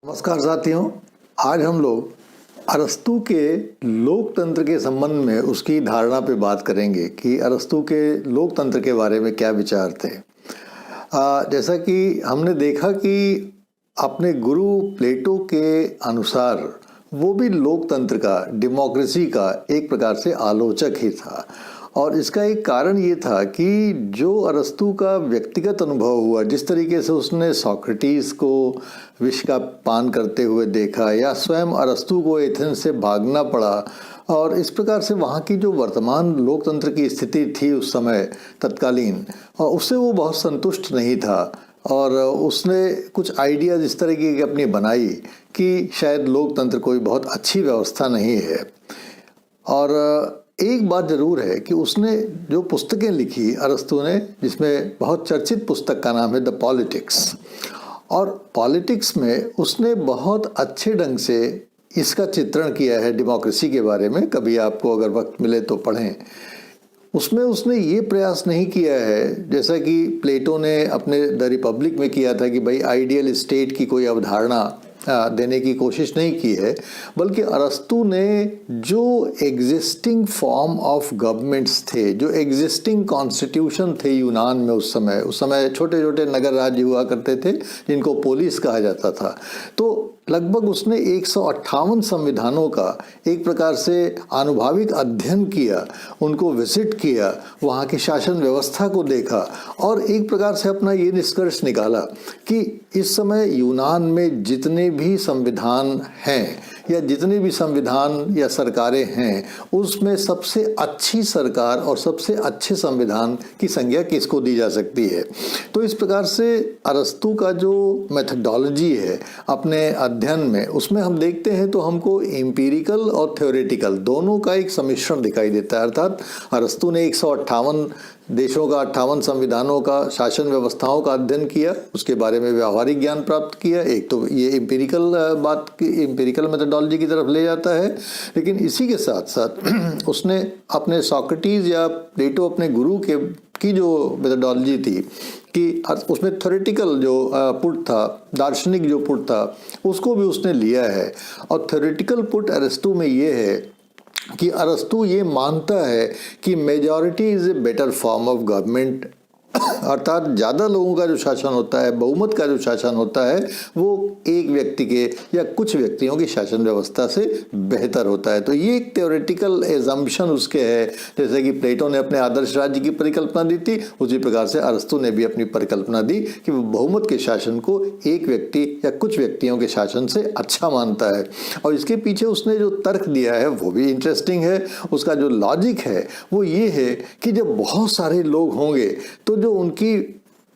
नमस्कार साथियों। आज हम लोग अरस्तू के लोकतंत्र के संबंध में उसकी धारणा पे बात करेंगे कि अरस्तू के लोकतंत्र के बारे में क्या विचार थे। जैसा कि हमने देखा कि अपने गुरु प्लेटो के अनुसार वो भी लोकतंत्र का, डेमोक्रेसी का एक प्रकार से आलोचक ही था। और इसका एक कारण ये था कि जो अरस्तू का व्यक्तिगत अनुभव हुआ, जिस तरीके से उसने सोक्रेटिस को विष का पान करते हुए देखा या स्वयं अरस्तू को एथेंस से भागना पड़ा, और इस प्रकार से वहाँ की जो वर्तमान लोकतंत्र की स्थिति थी उस समय तत्कालीन, और उससे वो बहुत संतुष्ट नहीं था। और उसने कुछ आइडियाज़ इस तरीके की अपनी बनाई कि शायद लोकतंत्र कोई बहुत अच्छी व्यवस्था नहीं है। और एक बात ज़रूर है कि उसने जो पुस्तकें लिखी अरस्तू ने, जिसमें बहुत चर्चित पुस्तक का नाम है द पॉलिटिक्स, और पॉलिटिक्स में उसने बहुत अच्छे ढंग से इसका चित्रण किया है डेमोक्रेसी के बारे में। कभी आपको अगर वक्त मिले तो पढ़ें। उसमें उसने ये प्रयास नहीं किया है जैसा कि प्लेटो ने अपने द रिपब्लिक में किया था कि भाई आइडियल स्टेट की कोई अवधारणा देने की कोशिश नहीं की है, बल्कि अरस्तू ने जो एग्जिस्टिंग फॉर्म ऑफ गवर्नमेंट्स थे, जो एग्जिस्टिंग कॉन्स्टिट्यूशन थे यूनान में उस समय छोटे छोटे नगर राज्य हुआ करते थे जिनको पोलिस कहा जाता था। तो लगभग उसने 158 संविधानों का एक प्रकार से आनुभाविक अध्ययन किया, उनको विजिट किया, वहाँ की शासन व्यवस्था को देखा और एक प्रकार से अपना ये निष्कर्ष निकाला कि इस समय यूनान में जितने भी संविधान हैं या जितने भी संविधान या सरकारें हैं, उसमें सबसे अच्छी सरकार और सबसे अच्छे संविधान की संज्ञा किसको दी जा सकती है। तो इस प्रकार से अरस्तू का जो मेथडोलॉजी है अपने अध्ययन में, उसमें हम देखते हैं तो हमको एम्पिरिकल और थ्योरेटिकल दोनों का एक सम्मिश्रण दिखाई देता है। अर्थात अरस्तू ने 158 देशों का, 58 संविधानों का, शासन व्यवस्थाओं का अध्ययन किया, उसके बारे में व्यावहारिक ज्ञान प्राप्त किया। एक तो ये एम्पिरिकल मेथडोलॉजी की तरफ ले जाता है, लेकिन इसी के साथ साथ उसने अपने सोक्रेटिस या प्लेटो अपने गुरु की जो मेथडोलॉजी थी कि उसमें थ्योरेटिकल जो पुट था, दार्शनिक जो पुट था, उसको भी उसने लिया है। और थ्योरेटिकल पुट अरस्तू में ये है कि अरस्तू ये मानता है कि majority is a better form of government, अर्थात ज़्यादा लोगों का जो शासन होता है, बहुमत का जो शासन होता है, वो एक व्यक्ति के या कुछ व्यक्तियों की शासन व्यवस्था से बेहतर होता है। तो ये एक थ्योरेटिकल एजम्पशन उसके है। जैसे कि प्लेटो ने अपने आदर्श राज्य की परिकल्पना दी थी, उसी प्रकार से अरस्तू ने भी अपनी परिकल्पना दी कि वो बहुमत के शासन को एक व्यक्ति या कुछ व्यक्तियों के शासन से अच्छा मानता है। और इसके पीछे उसने जो तर्क दिया है वो भी इंटरेस्टिंग है। उसका जो लॉजिक है वो ये है कि जब बहुत सारे लोग होंगे तो जो उनकी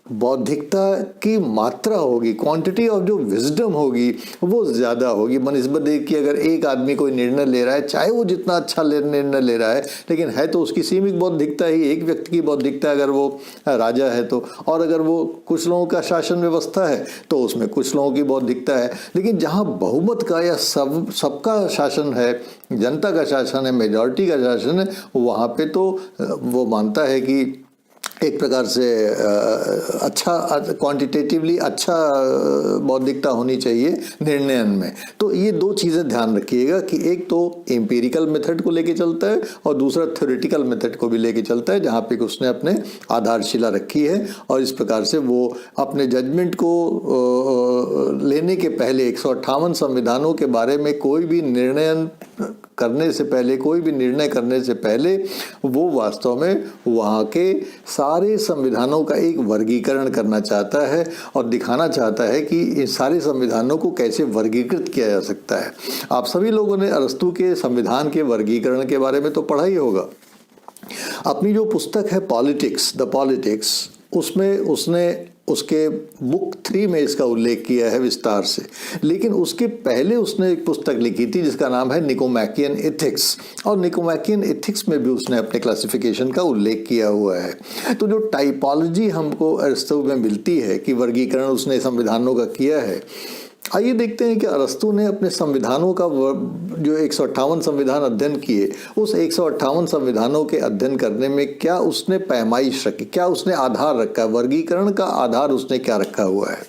बौद्धिकता की मात्रा होगी, क्वांटिटी ऑफ जो विजडम होगी वो ज़्यादा होगी बनिस्बत कि अगर एक आदमी कोई निर्णय ले रहा है, चाहे वो जितना अच्छा निर्णय ले रहा है, लेकिन है तो उसकी सीमित बौद्धिकता ही, एक व्यक्ति की बौद्धिकता, अगर वो राजा है तो, और अगर वो कुछ लोगों का शासन व्यवस्था है तो उसमें कुछ लोगों की बौद्धिकता है। लेकिन जहाँ बहुमत का या सबका शासन है, जनता का शासन है, मेजॉरिटी का शासन है, वहाँ पे तो वो मानता है कि एक प्रकार से अच्छा, क्वांटिटेटिवली अच्छा बौद्धिकता होनी चाहिए निर्णयन में। तो ये दो चीज़ें ध्यान रखिएगा कि एक तो एम्पिरिकल मेथड को लेके चलता है और दूसरा थ्योरेटिकल मेथड को भी लेके चलता है, जहाँ पे उसने अपने आधारशिला रखी है। और इस प्रकार से वो अपने जजमेंट को लेने के पहले 158 संविधानों के बारे में कोई भी निर्णय करने से पहले वो वास्तव में वहाँ के सारे संविधानों का एक वर्गीकरण करना चाहता है और दिखाना चाहता है कि इन सारे संविधानों को कैसे वर्गीकृत किया जा सकता है। आप सभी लोगों ने अरस्तू के संविधान के वर्गीकरण के बारे में तो पढ़ा ही होगा। अपनी जो पुस्तक है पॉलिटिक्स, द पॉलिटिक्स, उसमें उसने उसके बुक 3 में इसका उल्लेख किया है विस्तार से। लेकिन उसके पहले उसने एक पुस्तक लिखी थी जिसका नाम है निकोमैकियन एथिक्स, और निकोमैकियन एथिक्स में भी उसने अपने क्लासिफिकेशन का उल्लेख किया हुआ है। तो जो टाइपोलॉजी हमको अरस्तू में मिलती है कि वर्गीकरण उसने संविधानों का किया है, आइए देखते हैं कि अरस्तू ने अपने संविधानों का जो 158 संविधान अध्ययन किए, उस 158 संविधानों के अध्ययन करने में क्या उसने पैमाइश रखी, क्या उसने आधार रखा, वर्गीकरण का आधार उसने क्या रखा हुआ है।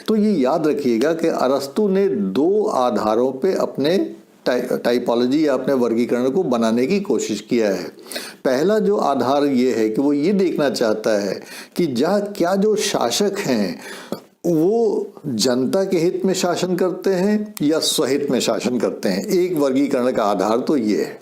तो ये याद रखिएगा कि अरस्तू ने 2 आधारों पे अपने टाइपोलॉजी या अपने वर्गीकरण को बनाने की कोशिश किया है। पहला जो आधार ये है कि वो ये देखना चाहता है कि क्या जो शासक हैं वो जनता के हित में शासन करते हैं या स्वहित में शासन करते हैं। एक वर्गीकरण का आधार तो ये है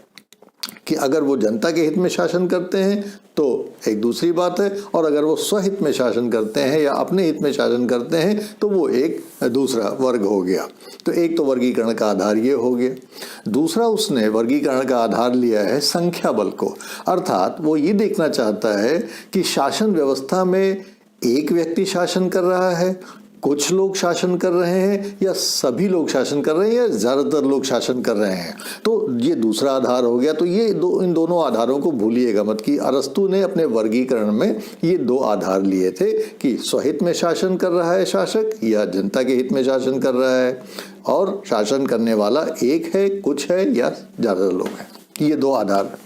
कि अगर वो जनता के हित में शासन करते हैं तो एक दूसरी बात है, और अगर वो स्वहित में शासन करते हैं या अपने हित में शासन करते हैं तो वो एक दूसरा वर्ग हो गया। तो एक तो वर्गीकरण का आधार ये हो गया। दूसरा उसने वर्गीकरण का आधार लिया है संख्या बल को, अर्थात वो ये देखना चाहता है कि शासन व्यवस्था में एक व्यक्ति शासन कर रहा है, कुछ लोग शासन कर रहे हैं, या सभी लोग शासन कर रहे हैं, या ज्यादातर लोग शासन कर रहे हैं। तो ये दूसरा आधार हो गया। तो ये इन दोनों आधारों को भूलिएगा मत कि अरस्तू ने अपने वर्गीकरण में ये 2 आधार लिए थे कि स्वहित में शासन कर रहा है शासक या जनता के हित में शासन कर रहा है, और शासन करने वाला एक है, कुछ है, या ज्यादातर लोग हैं। ये 2 आधार।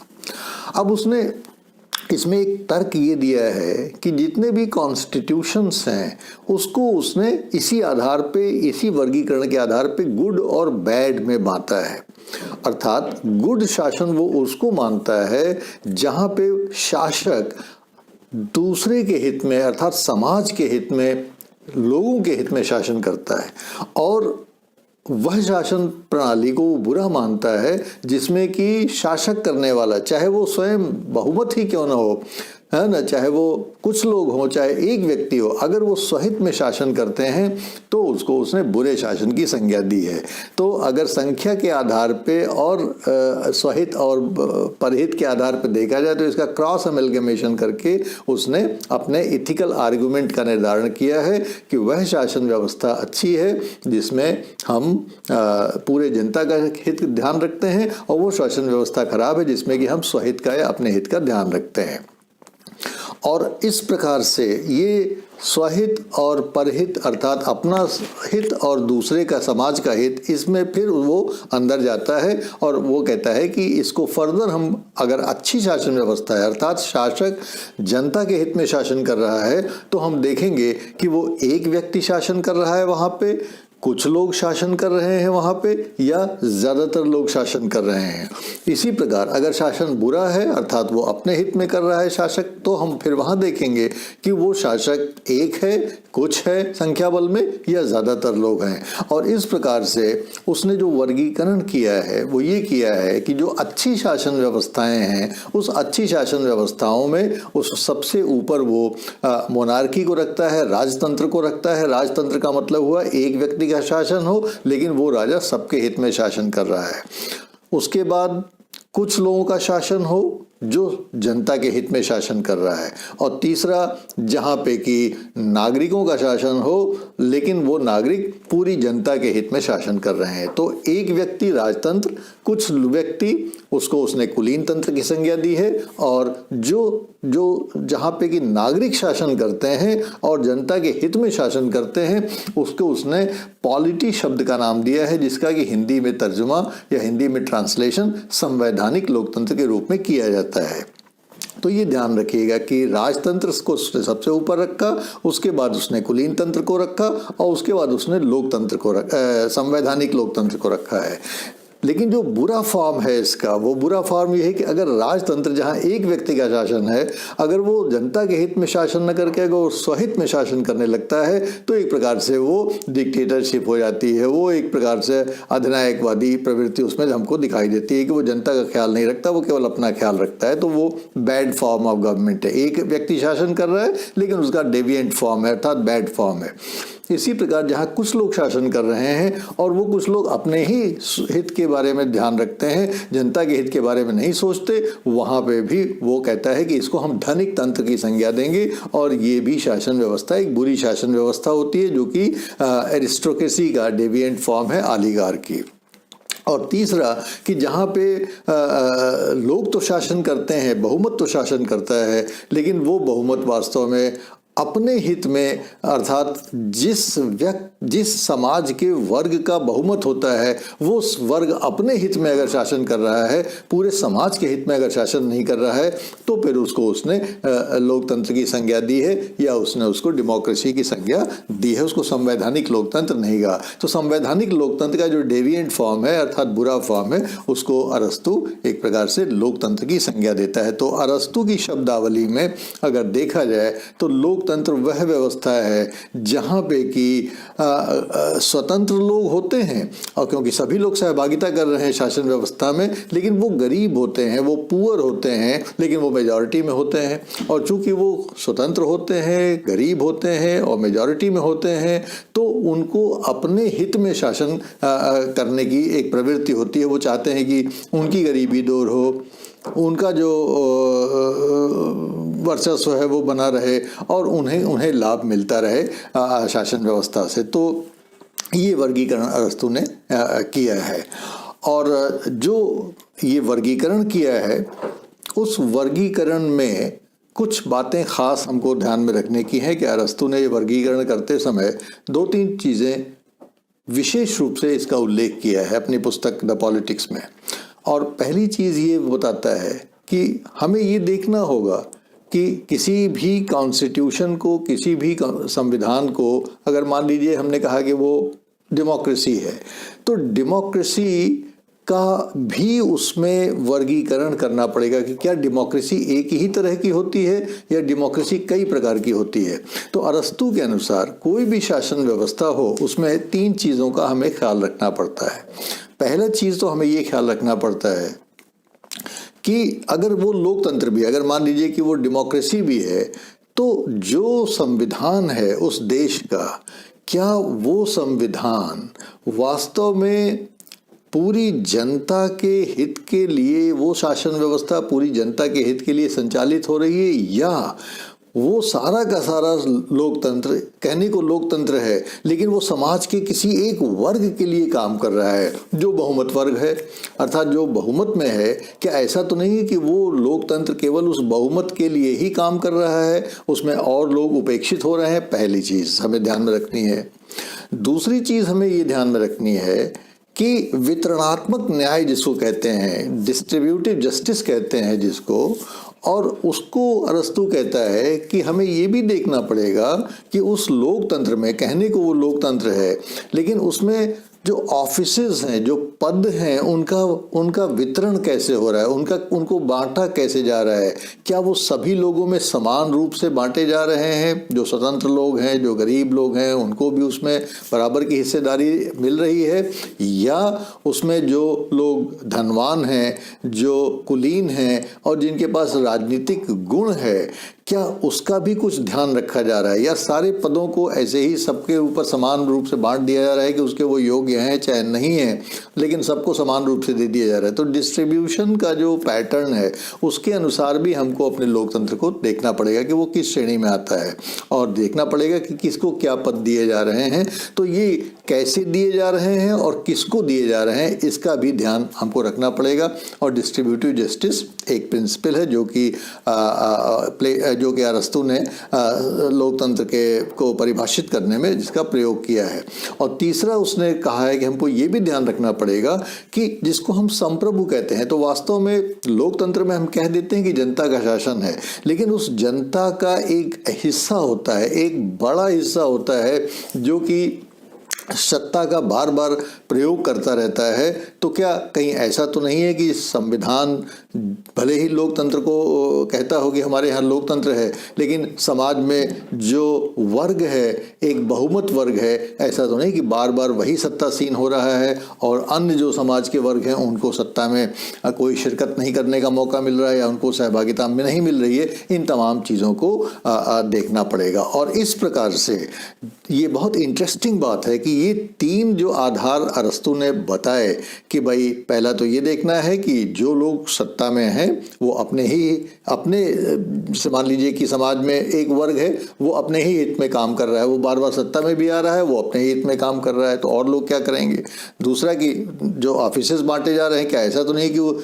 अब उसने इसमें एक तर्क ये दिया है कि जितने भी कॉन्स्टिट्यूशंस हैं उसको उसने इसी आधार पे, इसी वर्गीकरण के आधार पे गुड और बैड में बांटा है। अर्थात गुड शासन वो उसको मानता है जहां पे शासक दूसरे के हित में, अर्थात समाज के हित में, लोगों के हित में शासन करता है, और वह शासन प्रणाली को बुरा मानता है जिसमें कि शासक करने वाला, चाहे वो स्वयं बहुमत ही क्यों ना हो, है ना, चाहे वो कुछ लोग हों, चाहे एक व्यक्ति हो, अगर वो स्वहित में शासन करते हैं तो उसको उसने बुरे शासन की संज्ञा दी है। तो अगर संख्या के आधार पे और स्वहित और परहित के आधार पे देखा जाए तो इसका क्रॉस अमेलगमेशन करके उसने अपने इथिकल आर्गुमेंट का निर्धारण किया है कि वह शासन व्यवस्था अच्छी है जिसमें हम पूरे जनता का हित ध्यान रखते हैं, और वो शासन व्यवस्था खराब है जिसमें कि हम स्वहित का या अपने हित का ध्यान रखते हैं। और इस प्रकार से ये स्वहित और परहित, अर्थात अपना हित और दूसरे का, समाज का हित, इसमें फिर वो अंदर जाता है और वो कहता है कि इसको फर्दर हम अगर अच्छी शासन व्यवस्था है, अर्थात शासक जनता के हित में शासन कर रहा है, तो हम देखेंगे कि वो एक व्यक्ति शासन कर रहा है वहाँ पे, कुछ लोग शासन कर रहे हैं वहाँ पे, या ज़्यादातर लोग शासन कर रहे हैं। इसी प्रकार अगर शासन बुरा है, अर्थात वो अपने हित में कर रहा है शासक, तो हम फिर वहाँ देखेंगे कि वो शासक एक है, कुछ है संख्या बल में, या ज़्यादातर लोग हैं। और इस प्रकार से उसने जो वर्गीकरण किया है वो ये किया है कि जो अच्छी शासन व्यवस्थाएं हैं, उस अच्छी शासन व्यवस्थाओं में उस सबसे ऊपर वो मोनार्की को रखता है, राजतंत्र को रखता है। राजतंत्र का मतलब हुआ एक व्यक्ति का शासन हो लेकिन वो राजा सबके हित में शासन कर रहा है। उसके बाद कुछ लोगों का शासन हो जो जनता के हित में शासन कर रहा है, और तीसरा जहाँ पे कि नागरिकों का शासन हो लेकिन वो नागरिक पूरी जनता के हित में शासन कर रहे हैं। तो एक व्यक्ति राजतंत्र, कुछ व्यक्ति, उसको उसने कुलीन तंत्र की संज्ञा दी है, और जो जहाँ पे कि नागरिक शासन करते हैं और जनता के हित में शासन करते हैं उसको उसने पॉलिटी शब्द का नाम दिया है, जिसका कि हिंदी में तर्जुमा या हिंदी में ट्रांसलेशन संवैधानिक लोकतंत्र के रूप में किया जाता है। तो ये ध्यान रखिएगा कि राजतंत्र को उसने सबसे ऊपर रखा, उसके बाद उसने कुलीन तंत्र को रखा, और उसके बाद उसने लोकतंत्र को संवैधानिक लोकतंत्र को रखा है। लेकिन जो बुरा फॉर्म है इसका, वो बुरा फॉर्म ये है कि अगर राजतंत्र जहाँ एक व्यक्ति का शासन है, अगर वो जनता के हित में शासन न करके अगर वो स्वहित में शासन करने लगता है तो एक प्रकार से वो डिक्टेटरशिप हो जाती है। वो एक प्रकार से अधिनायकवादी प्रवृत्ति उसमें हमको दिखाई देती है कि वो जनता का ख्याल नहीं रखता, वो केवल अपना ख्याल रखता है। तो वो बैड फॉर्म ऑफ गवर्नमेंट है। एक व्यक्ति शासन कर रहा है लेकिन उसका डेविएंट फॉर्म है, अर्थात बैड फॉर्म है। इसी प्रकार जहाँ कुछ लोग शासन कर रहे हैं और वो कुछ लोग अपने ही हित के बारे में ध्यान रखते हैं, जनता के हित के बारे में नहीं सोचते, वहाँ पे भी वो कहता है कि इसको हम धनिक तंत्र की संज्ञा देंगे, और ये भी शासन व्यवस्था एक बुरी शासन व्यवस्था होती है जो कि एरिस्टोक्रेसी का डेविएंट फॉर्म है, ऑलिगार्की। और तीसरा कि जहाँ पे लोग तो शासन करते हैं, बहुमत तो शासन करता है, लेकिन वो बहुमत वास्तव में अपने हित में, अर्थात जिस समाज के वर्ग का बहुमत होता है वो वर्ग अपने हित में अगर शासन कर रहा है, पूरे समाज के हित में अगर शासन नहीं कर रहा है, तो फिर उसको उसने लोकतंत्र की संज्ञा दी है या उसने उसको डेमोक्रेसी की संज्ञा दी है, उसको संवैधानिक लोकतंत्र नहीं कहा। तो संवैधानिक लोकतंत्र का जो डेविएंट फॉर्म है अर्थात बुरा फॉर्म है, उसको अरस्तू एक प्रकार से लोकतंत्र की संज्ञा देता है। तो अरस्तू की शब्दावली में अगर देखा जाए तो लोकतंत्र वह व्यवस्था है जहाँ पे कि स्वतंत्र लोग होते हैं, और क्योंकि सभी लोग सहभागिता कर रहे हैं शासन व्यवस्था में, लेकिन वो गरीब होते हैं, वो पुअर होते हैं, लेकिन वो मेजॉरिटी में होते हैं। और चूंकि वो स्वतंत्र होते हैं, गरीब होते हैं और मेजॉरिटी में होते हैं, तो उनको अपने हित में शासन करने की एक प्रवृत्ति होती है। वो चाहते हैं कि उनकी गरीबी दूर हो, उनका जो वर्चस्व है वो बना रहे और उन्हें लाभ मिलता रहे शासन व्यवस्था से। तो ये वर्गीकरण अरस्तू ने किया है, और जो ये वर्गीकरण किया है उस वर्गीकरण में कुछ बातें खास हमको ध्यान में रखने की हैं कि अरस्तू ने ये वर्गीकरण करते समय 2-3 चीज़ें विशेष रूप से इसका उल्लेख किया है अपनी पुस्तक द पॉलिटिक्स में। और पहली चीज़ ये बताता है कि हमें ये देखना होगा कि किसी भी कॉन्स्टिट्यूशन को, किसी भी संविधान को, अगर मान लीजिए हमने कहा कि वो डेमोक्रेसी है, तो डेमोक्रेसी का भी उसमें वर्गीकरण करना पड़ेगा कि क्या डेमोक्रेसी एक ही तरह की होती है या डेमोक्रेसी कई प्रकार की होती है। तो अरस्तू के अनुसार कोई भी शासन व्यवस्था हो उसमें 3 चीज़ों का हमें ख्याल रखना पड़ता है। पहला चीज़ तो हमें ये ख्याल रखना पड़ता है कि अगर वो लोकतंत्र भी, अगर मान लीजिए कि वो डेमोक्रेसी भी है, तो जो संविधान है उस देश का, क्या वो संविधान वास्तव में पूरी जनता के हित के लिए, वो शासन व्यवस्था पूरी जनता के हित के लिए संचालित हो रही है, या वो सारा का सारा लोकतंत्र, कहने को लोकतंत्र है लेकिन वो समाज के किसी एक वर्ग के लिए काम कर रहा है जो बहुमत वर्ग है, अर्थात जो बहुमत में है। क्या ऐसा तो नहीं है कि वो लोकतंत्र केवल उस बहुमत के लिए ही काम कर रहा है, उसमें और लोग उपेक्षित हो रहे हैं? पहली चीज़ हमें ध्यान में रखनी है। दूसरी चीज़ हमें ये ध्यान में रखनी है कि वितरणात्मक न्याय जिसको कहते हैं, डिस्ट्रीब्यूटिव जस्टिस कहते हैं जिसको, और उसको अरस्तू कहता है कि हमें ये भी देखना पड़ेगा कि उस लोकतंत्र में, कहने को वो लोकतंत्र है लेकिन उसमें जो ऑफिसेज हैं, जो पद हैं, उनका वितरण कैसे हो रहा है, उनको बांटा कैसे जा रहा है। क्या वो सभी लोगों में समान रूप से बांटे जा रहे हैं? जो स्वतंत्र लोग हैं, जो गरीब लोग हैं, उनको भी उसमें बराबर की हिस्सेदारी मिल रही है, या उसमें जो लोग धनवान हैं, जो कुलीन हैं और जिनके पास राजनीतिक गुण है, क्या उसका भी कुछ ध्यान रखा जा रहा है, या सारे पदों को ऐसे ही सबके ऊपर समान रूप से बांट दिया जा रहा है कि उसके वो योग्य हैं चाहे नहीं है, लेकिन सबको समान रूप से दे दिया जा रहा है। तो डिस्ट्रीब्यूशन का जो पैटर्न है उसके अनुसार भी हमको अपने लोकतंत्र को देखना पड़ेगा कि वो किस श्रेणी में आता है, और देखना पड़ेगा कि किसको क्या पद दिए जा रहे हैं। तो ये कैसे दिए जा रहे हैं और किसको दिए जा रहे हैं, इसका भी ध्यान हमको रखना पड़ेगा। और डिस्ट्रीब्यूटिव जस्टिस एक प्रिंसिपल है जो कि अरस्तू ने लोकतंत्र को परिभाषित करने में जिसका प्रयोग किया है। और तीसरा उसने कहा है कि हमको ये भी ध्यान रखना पड़ेगा कि जिसको हम संप्रभु कहते हैं, तो वास्तव में लोकतंत्र में हम कह देते हैं कि जनता का शासन है, लेकिन उस जनता का एक हिस्सा होता है, एक बड़ा हिस्सा होता है जो कि सत्ता का बार बार प्रयोग करता रहता है। तो क्या कहीं ऐसा तो नहीं है कि संविधान भले ही लोकतंत्र को कहता हो कि हमारे यहाँ लोकतंत्र है, लेकिन समाज में जो वर्ग है, एक बहुमत वर्ग है, ऐसा तो नहीं कि बार बार वही सत्तासीन हो रहा है और अन्य जो समाज के वर्ग हैं उनको सत्ता में कोई शिरकत नहीं करने का मौका मिल रहा है या उनको सहभागिता में नहीं मिल रही है। इन तमाम चीज़ों को देखना पड़ेगा। और इस प्रकार से ये बहुत इंटरेस्टिंग बात है कि ये 3 जो आधार अरस्तू ने बताए कि भाई पहला तो ये देखना है कि जो लोग सत्ता में हैं वो अपने मान लीजिए कि समाज में एक वर्ग है वो अपने ही हित में काम कर रहा है, वो बार बार सत्ता में भी आ रहा है, वो अपने हित में काम कर रहा है, तो और लोग क्या करेंगे। दूसरा कि जो ऑफिसेज बांटे जा रहे हैं, क्या ऐसा तो नहीं कि वो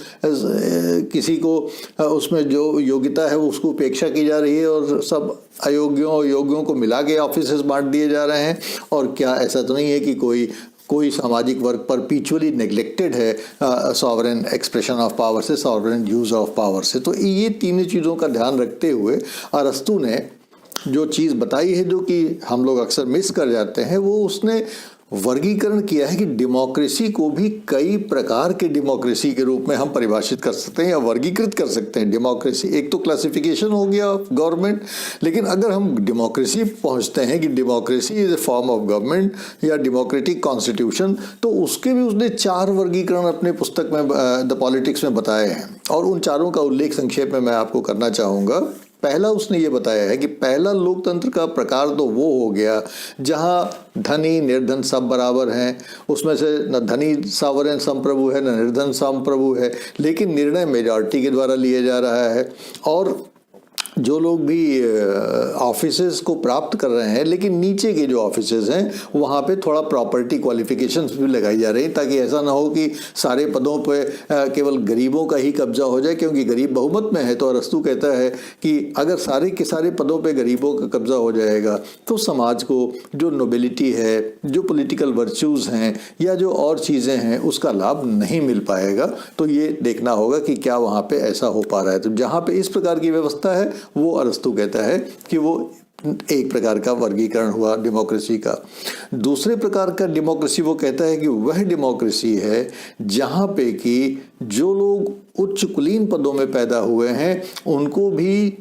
किसी को उसमें जो योग्यता है वो उसको उपेक्षा की जा रही है और सब अयोग्यों को मिला के ऑफिसेज बांट दिए जा रहे हैं, और क्या ऐसा तो नहीं है कि कोई सामाजिक वर्ग पर पिछुअली नेग्लेक्टेड है सॉवरेन एक्सप्रेशन ऑफ पावर से, सॉवरेन यूज ऑफ पावर से। तो ये तीनों चीज़ों का ध्यान रखते हुए अरस्तू ने जो चीज़ बताई है जो कि हम लोग अक्सर मिस कर जाते हैं, वो उसने वर्गीकरण किया है कि डेमोक्रेसी को भी कई प्रकार के डेमोक्रेसी के रूप में हम परिभाषित कर सकते हैं या वर्गीकृत कर सकते हैं। डेमोक्रेसी एक तो क्लासिफिकेशन हो गया गवर्नमेंट, लेकिन अगर हम डेमोक्रेसी पहुंचते हैं कि democracy is a form of government या डेमोक्रेटिक कॉन्स्टिट्यूशन, तो उसके भी उसने 4 वर्गीकरण अपने पुस्तक में द पॉलिटिक्स में बताए हैं, और उन चारों का उल्लेख संक्षेप में मैं आपको करना चाहूँगा। पहला उसने ये बताया है कि पहला लोकतंत्र का प्रकार तो वो हो गया जहां धनी निर्धन सब बराबर हैं, उसमें से न धनी सावरेन संप्रभु है न निर्धन संप्रभु है, लेकिन निर्णय मेजॉरिटी के द्वारा लिया जा रहा है। और जो लोग भी ऑफिसेज को प्राप्त कर रहे हैं, लेकिन नीचे के जो ऑफिसेज हैं वहाँ पे थोड़ा प्रॉपर्टी क्वालिफिकेशंस भी लगाई जा रही हैं, ताकि ऐसा ना हो कि सारे पदों पे केवल गरीबों का ही कब्जा हो जाए, क्योंकि गरीब बहुमत में है। तो अरस्तू कहता है कि अगर सारे के सारे पदों पे गरीबों का कब्जा हो जाएगा तो समाज को जो नोबिलिटी है, जो पॉलिटिकल वर्च्यूज़ हैं या जो और चीज़ें हैं उसका लाभ नहीं मिल पाएगा। तो ये देखना होगा कि क्या वहाँ पे ऐसा हो पा रहा है। तो जहाँ पे इस प्रकार की व्यवस्था है वो अरस्तू कहता है कि वो एक प्रकार का वर्गीकरण हुआ डेमोक्रेसी का। दूसरे प्रकार का डेमोक्रेसी वो कहता है कि वह डेमोक्रेसी है जहाँ पे कि जो लोग उच्च कुलीन पदों में पैदा हुए हैं उनको भी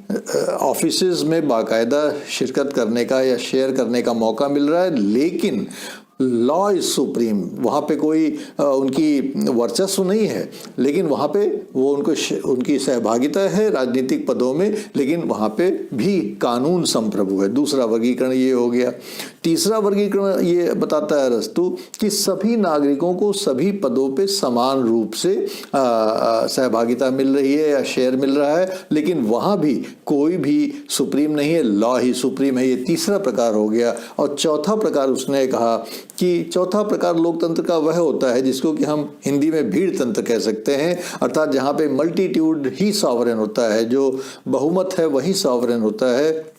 ऑफिसेज में बाकायदा शिरकत करने का या शेयर करने का मौका मिल रहा है, लेकिन लॉ इज सुप्रीम। वहाँ पे कोई उनकी वर्चस्व नहीं है, लेकिन वहाँ पे वो उनकी सहभागिता है राजनीतिक पदों में, लेकिन वहाँ पे भी कानून संप्रभु है। दूसरा वर्गीकरण ये हो गया। तीसरा वर्गीकरण ये बताता है अरस्तू कि सभी नागरिकों को सभी पदों पे समान रूप से सहभागिता मिल रही है या शेयर मिल रहा है, लेकिन वहाँ भी कोई भी सुप्रीम नहीं है, लॉ ही सुप्रीम है। ये तीसरा प्रकार हो गया। और चौथा प्रकार उसने कहा कि चौथा प्रकार लोकतंत्र का वह होता है जिसको कि हम हिंदी में भीड़ तंत्र कह सकते हैं, अर्थात जहाँ पे मल्टीट्यूड ही सॉवरेन होता है, जो बहुमत है वही सॉवरेन होता है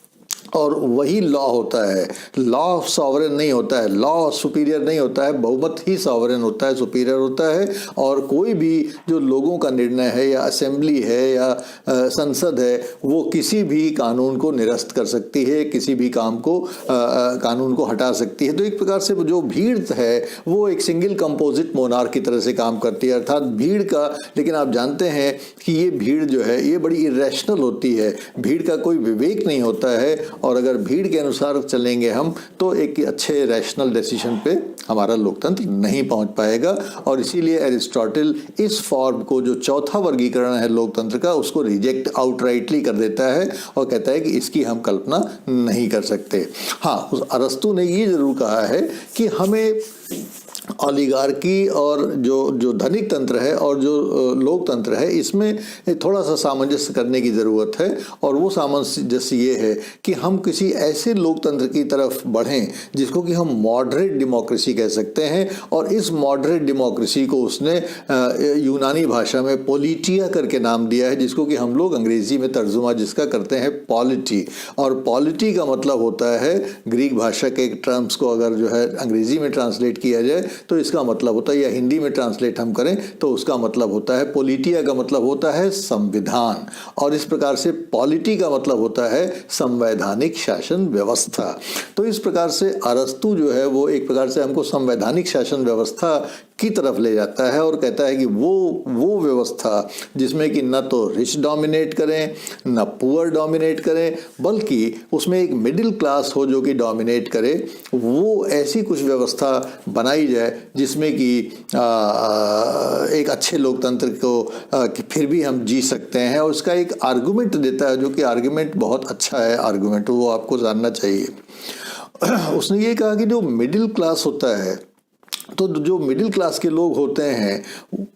और वही लॉ होता है। लॉ सॉवरेन नहीं होता है, लॉ सुपीरियर नहीं होता है, बहुमत ही सॉवरेन होता है, सुपीरियर होता है। और कोई भी जो लोगों का निर्णय है या असेंबली है या संसद है वो किसी भी कानून को निरस्त कर सकती है, किसी भी कानून को हटा सकती है। तो एक प्रकार से जो भीड़ है वो एक सिंगल कंपोजिट मोनार्क की तरह से काम करती है, अर्थात भीड़ का। लेकिन आप जानते हैं कि ये भीड़ जो है ये बड़ी इरेशनल होती है, भीड़ का कोई विवेक नहीं होता है, और अगर भीड़ के अनुसार चलेंगे हम तो एक अच्छे रैशनल डिसीजन पे हमारा लोकतंत्र नहीं पहुंच पाएगा। और इसीलिए एरिस्टोटल इस फॉर्म को, जो चौथा वर्गीकरण है लोकतंत्र का, उसको रिजेक्ट आउटराइटली कर देता है और कहता है कि इसकी हम कल्पना नहीं कर सकते। हाँ, उस अरस्तू ने ये जरूर कहा है कि हमें ओलिगार्की और जो धनिक तंत्र है और जो लोकतंत्र है इसमें थोड़ा सा सामंजस्य करने की ज़रूरत है। और वो सामंजस्य ये है कि हम किसी ऐसे लोकतंत्र की तरफ बढ़ें जिसको कि हम मॉडरेट डेमोक्रेसी कह सकते हैं। और इस मॉडरेट डेमोक्रेसी को उसने यूनानी भाषा में पोलिटिया करके नाम दिया है, जिसको कि हम लोग अंग्रेजी में तर्जुमा जिसका करते हैं पॉलिटी। और पॉलिटी का मतलब होता है, ग्रीक भाषा के टर्म्स को अगर जो है अंग्रेजी में ट्रांसलेट किया जाए तो इसका मतलब होता है, या हिंदी में ट्रांसलेट हम करें तो उसका मतलब होता है, पोलिटिया का मतलब होता है संविधान, और इस प्रकार से पॉलिटी का मतलब होता है संवैधानिक शासन व्यवस्था। तो इस प्रकार से अरस्तू जो है वो एक प्रकार से हमको संवैधानिक शासन व्यवस्था की तरफ ले जाता है और कहता है कि वो व्यवस्था जिसमें कि न तो रिच डोमिनेट करें न पुअर डोमिनेट करें, बल्कि उसमें एक मिडिल क्लास हो जो कि डोमिनेट करे, वो ऐसी कुछ व्यवस्था बनाई जाए जिसमें कि एक अच्छे लोकतंत्र को फिर भी हम जी सकते हैं। और उसका एक आर्गुमेंट देता है जो कि आर्गुमेंट बहुत अच्छा है, आर्गुमेंट वो आपको जानना चाहिए। उसने ये कहा कि जो मिडिल क्लास होता है, तो जो मिडिल क्लास के लोग होते हैं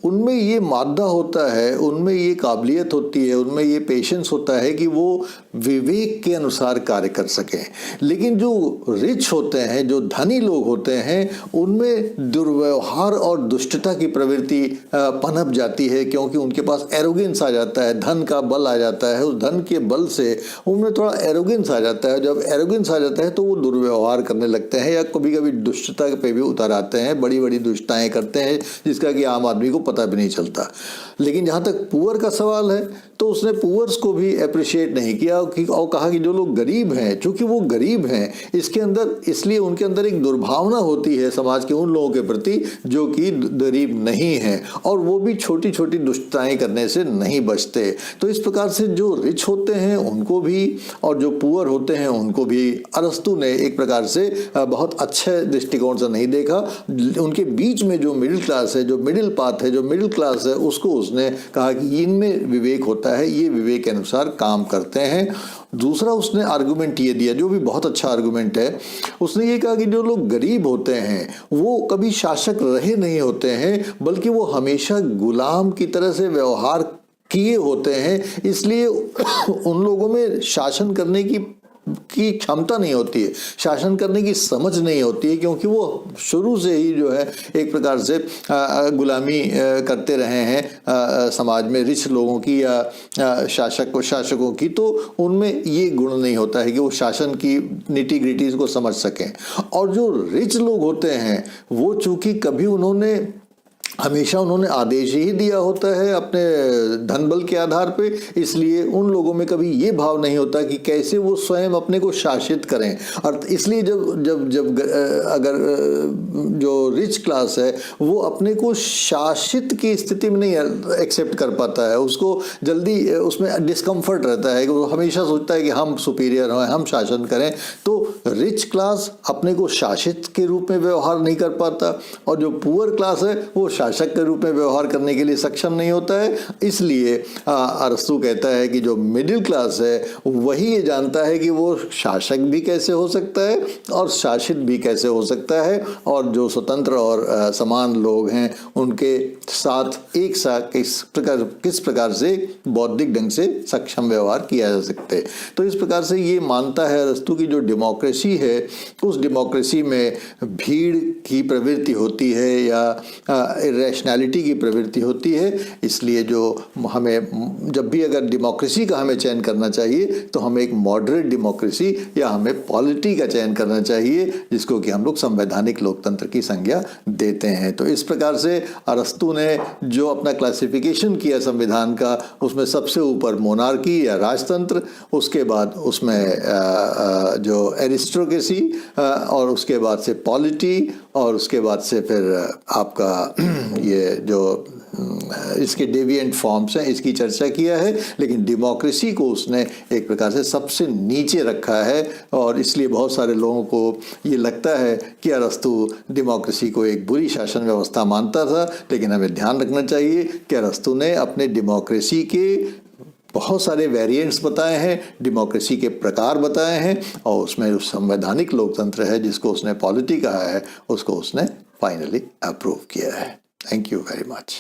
उनमें ये मादा होता है, उनमें ये काबिलियत होती है, उनमें ये पेशेंस होता है कि वो विवेक के अनुसार कार्य कर सकें। लेकिन जो रिच होते हैं, जो धनी लोग होते हैं, उनमें दुर्व्यवहार और दुष्टता की प्रवृत्ति पनप जाती है, क्योंकि उनके पास एरोगेंस आ जाता है, धन का बल आ जाता है। उस धन के बल से उनमें थोड़ा एरोगेंस आ जाता है। जब एरोगेंस आ जाता है तो वो दुर्व्यवहार करने लगते हैं या कभी कभी दुष्टता पे भी उतर आते हैं, बड़ी बड़ी दुष्टताएं करते हैं जिसका कि आम आदमी को पता भी नहीं चलता। लेकिन जहाँ तक पुअर का सवाल है तो उसने पुअर्स को भी अप्रिशिएट नहीं किया और कहा कि जो लोग गरीब हैं, चूंकि वो गरीब हैं, इसके अंदर इसलिए उनके अंदर एक दुर्भावना होती है समाज के उन लोगों के प्रति जो कि गरीब नहीं हैं, और वो भी छोटी छोटी दुष्टताएं करने से नहीं बचते। तो इस प्रकार से जो रिच होते हैं उनको भी और जो पुअर होते हैं उनको भी अरस्तु ने एक प्रकार से बहुत अच्छे दृष्टिकोण से नहीं देखा। उनके बीच में जो मिडिल क्लास है, जो मिडिल पाथ है, जो मिडिल क्लास है, उसको उसने कहा कि इनमें विवेक होता है, ये विवेक के अनुसार काम करते हैं। दूसरा उसने आर्गुमेंट ये दिया, जो भी बहुत अच्छा आर्गुमेंट है, उसने ये कहा कि जो लोग गरीब होते हैं वो कभी शासक रहे नहीं होते हैं, बल्कि वो हमेशा गुलाम की तरह से व्यवहार किए होते हैं। इसलिए उन लोगों में शासन करने की क्षमता नहीं होती है, शासन करने की समझ नहीं होती है, क्योंकि वो शुरू से ही जो है एक प्रकार से गुलामी करते रहे हैं समाज में रिच लोगों की या शासकों की। तो उनमें ये गुण नहीं होता है कि वो शासन की निटी ग्रिटीज को समझ सकें। और जो रिच लोग होते हैं वो चूंकि कभी हमेशा उन्होंने आदेश ही दिया होता है अपने धन बल के आधार पे, इसलिए उन लोगों में कभी ये भाव नहीं होता कि कैसे वो स्वयं अपने को शासित करें। और इसलिए जब अगर जो रिच क्लास है वो अपने को शासित की स्थिति में नहीं एक्सेप्ट कर पाता है, उसको जल्दी उसमें डिस्कम्फर्ट रहता है कि वो हमेशा सोचता है कि हम सुपीरियर हैं, हम शासन करें। तो रिच क्लास अपने को शासित के रूप में व्यवहार नहीं कर पाता, और जो पुअर क्लास है वो शासक के रूप में व्यवहार करने के लिए सक्षम नहीं होता है। इसलिए अरस्तु कहता है कि जो मिडिल क्लास है वही ये जानता है कि वो शासक भी कैसे हो सकता है और शासित भी कैसे हो सकता है, और जो स्वतंत्र और समान लोग हैं उनके साथ एक साथ किस प्रकार से बौद्धिक ढंग से सक्षम व्यवहार किया जा सकता है। तो इस प्रकार से ये मानता है अरस्तु की जो डेमोक्रेसी है, उस डेमोक्रेसी में भीड़ की प्रवृत्ति होती है या रैशनैलिटी की प्रवृत्ति होती है। इसलिए जो हमें जब भी अगर डेमोक्रेसी का हमें चयन करना चाहिए तो हमें एक मॉडरेट डेमोक्रेसी या हमें पॉलिटी का चयन करना चाहिए, जिसको कि हम लोग संवैधानिक लोकतंत्र की संज्ञा देते हैं। तो इस प्रकार से अरस्तु ने जो अपना क्लासिफिकेशन किया संविधान का, उसमें सबसे ऊपर मोनार्की या राजतंत्र, उसके बाद उसमें जो एरिस्टोक्रेसी, और उसके बाद से पॉलिटी, और उसके बाद से फिर आपका ये जो इसके डेविएंट फॉर्म्स हैं इसकी चर्चा किया है। लेकिन डेमोक्रेसी को उसने एक प्रकार से सबसे नीचे रखा है, और इसलिए बहुत सारे लोगों को ये लगता है कि अरस्तु डेमोक्रेसी को एक बुरी शासन व्यवस्था मानता था। लेकिन हमें ध्यान रखना चाहिए कि अरस्तु ने अपने डेमोक्रेसी के बहुत सारे वेरिएंट्स बताए हैं, डेमोक्रेसी के प्रकार बताए हैं, और उसमें संवैधानिक लोकतंत्र है जिसको उसने पॉलिटी कहा है, उसको उसने फाइनली अप्रूव किया है। Thank you very much.